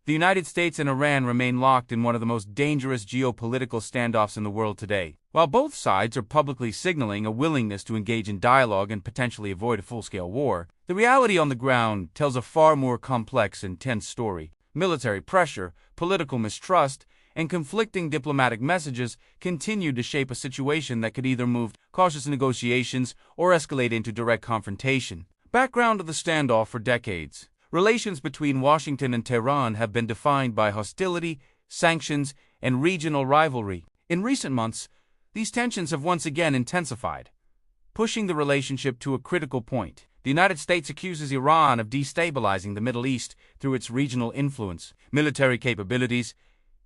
the United States and Iran remain locked in one of the most dangerous geopolitical standoffs in the world today. While both sides are publicly signaling a willingness to engage in dialogue and potentially avoid a full-scale war, the reality on the ground tells a far more complex and tense story. Military pressure, political mistrust, and conflicting diplomatic messages continue to shape a situation that could either move cautious negotiations or escalate into direct confrontation. Background of the standoff: for decades, relations between Washington and Tehran have been defined by hostility, sanctions, and regional rivalry. In recent months, these tensions have once again intensified, pushing the relationship to a critical point. The United States accuses Iran of destabilizing the Middle East through its regional influence, military capabilities,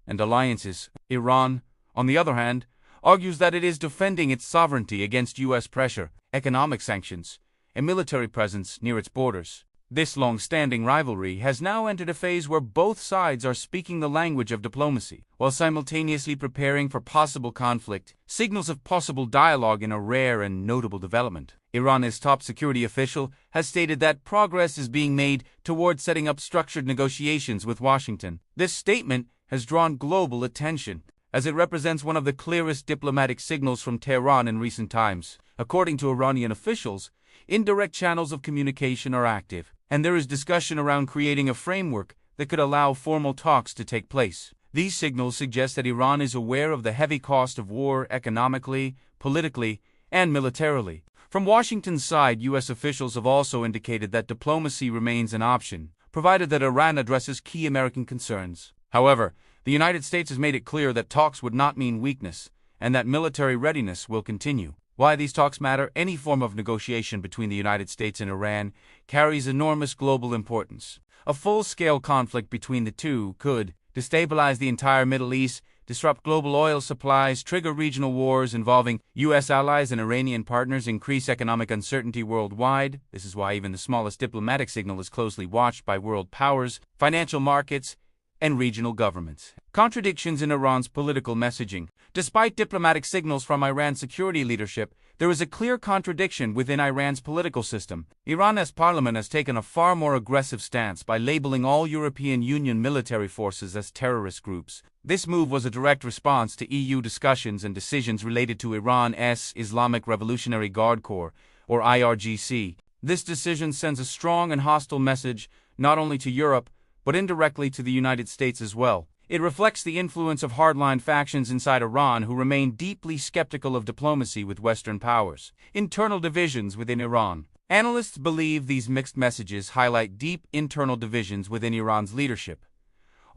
and alliances. Iran, on the other hand, argues that it is defending its sovereignty against U.S. pressure, economic sanctions, and military presence near its borders. This long-standing rivalry has now entered a phase where both sides are speaking the language of diplomacy, while simultaneously preparing for possible conflict. Signals of possible dialogue in a rare and notable development. Iran's top security official has stated that progress is being made toward setting up structured negotiations with Washington. This statement has drawn global attention, as it represents one of the clearest diplomatic signals from Tehran in recent times. According to Iranian officials, indirect channels of communication are active, and there is discussion around creating a framework that could allow formal talks to take place. These signals suggest that Iran is aware of the heavy cost of war economically, politically, and militarily. From Washington's side, U.S. officials have also indicated that diplomacy remains an option, provided that Iran addresses key American concerns. However, the United States has made it clear that talks would not mean weakness, and that military readiness will continue. Why these talks matter: any form of negotiation between the United States and Iran carries enormous global importance. A full-scale conflict between the two could destabilize the entire Middle East, disrupt global oil supplies, trigger regional wars involving U.S. allies and Iranian partners, increase economic uncertainty worldwide. This is why even the smallest diplomatic signal is closely watched by world powers, financial markets, and regional governments. Contradictions in Iran's political messaging. Despite diplomatic signals from Iran's security leadership, there is a clear contradiction within Iran's political system. Iran's parliament has taken a far more aggressive stance by labeling all European Union military forces as terrorist groups. This move was a direct response to EU discussions and decisions related to Iran's Islamic Revolutionary Guard Corps, or IRGC. This decision sends a strong and hostile message not only to Europe, but indirectly to the United States as well. It reflects the influence of hardline factions inside Iran who remain deeply skeptical of diplomacy with Western powers. Internal divisions within Iran. Analysts believe these mixed messages highlight deep internal divisions within Iran's leadership.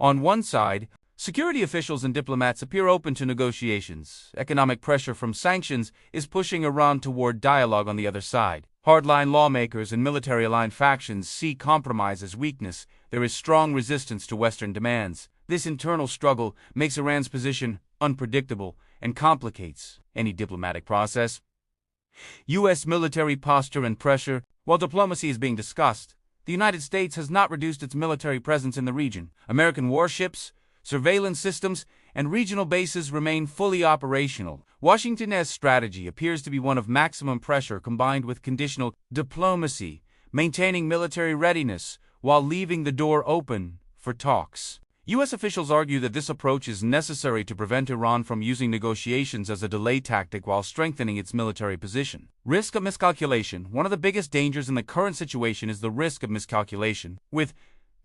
On one side, security officials and diplomats appear open to negotiations. Economic pressure from sanctions is pushing Iran toward dialogue. On the other side, hardline lawmakers and military-aligned factions see compromise as weakness. There is strong resistance to Western demands. This internal struggle makes Iran's position unpredictable and complicates any diplomatic process. U.S. military posture and pressure. While diplomacy is being discussed, the United States has not reduced its military presence in the region. American warships, surveillance systems, and regional bases remain fully operational. Washington's strategy appears to be one of maximum pressure combined with conditional diplomacy, maintaining military readiness while leaving the door open for talks. U.S. officials argue that this approach is necessary to prevent Iran from using negotiations as a delay tactic while strengthening its military position. Risk of miscalculation. One of the biggest dangers in the current situation is the risk of miscalculation. With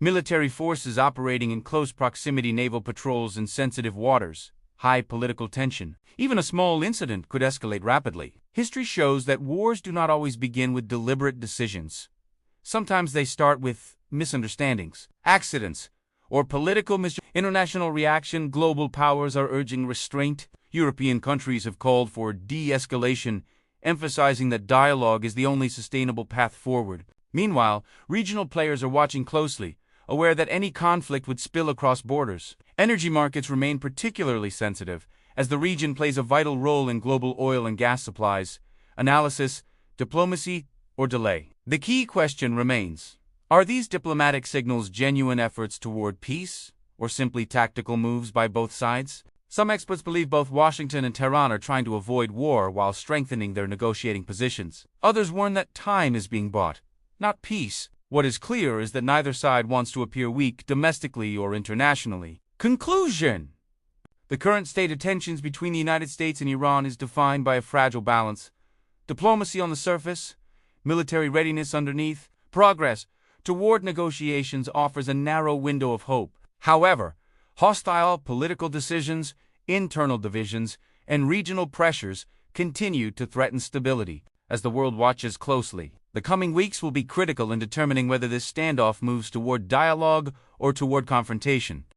military forces operating in close proximity, naval patrols in sensitive waters, high political tension, even a small incident could escalate rapidly. History shows that wars do not always begin with deliberate decisions. Sometimes they start with misunderstandings, accidents, or political international reaction. Global powers are urging restraint. European countries have called for de-escalation, emphasizing that dialogue is the only sustainable path forward. Meanwhile, regional players are watching closely, aware that any conflict would spill across borders. Energy markets remain particularly sensitive, as the region plays a vital role in global oil and gas supplies. Analysis, diplomacy, or delay. The key question remains: are these diplomatic signals genuine efforts toward peace, or simply tactical moves by both sides? Some experts believe both Washington and Tehran are trying to avoid war while strengthening their negotiating positions. Others warn that time is being bought, not peace. What is clear is that neither side wants to appear weak domestically or internationally. Conclusion: the current state of tensions between the United States and Iran is defined by a fragile balance. Diplomacy on the surface, military readiness underneath, progress toward negotiations offers a narrow window of hope. However, hostile political decisions, internal divisions, and regional pressures continue to threaten stability. As the world watches closely, the coming weeks will be critical in determining whether this standoff moves toward dialogue or toward confrontation.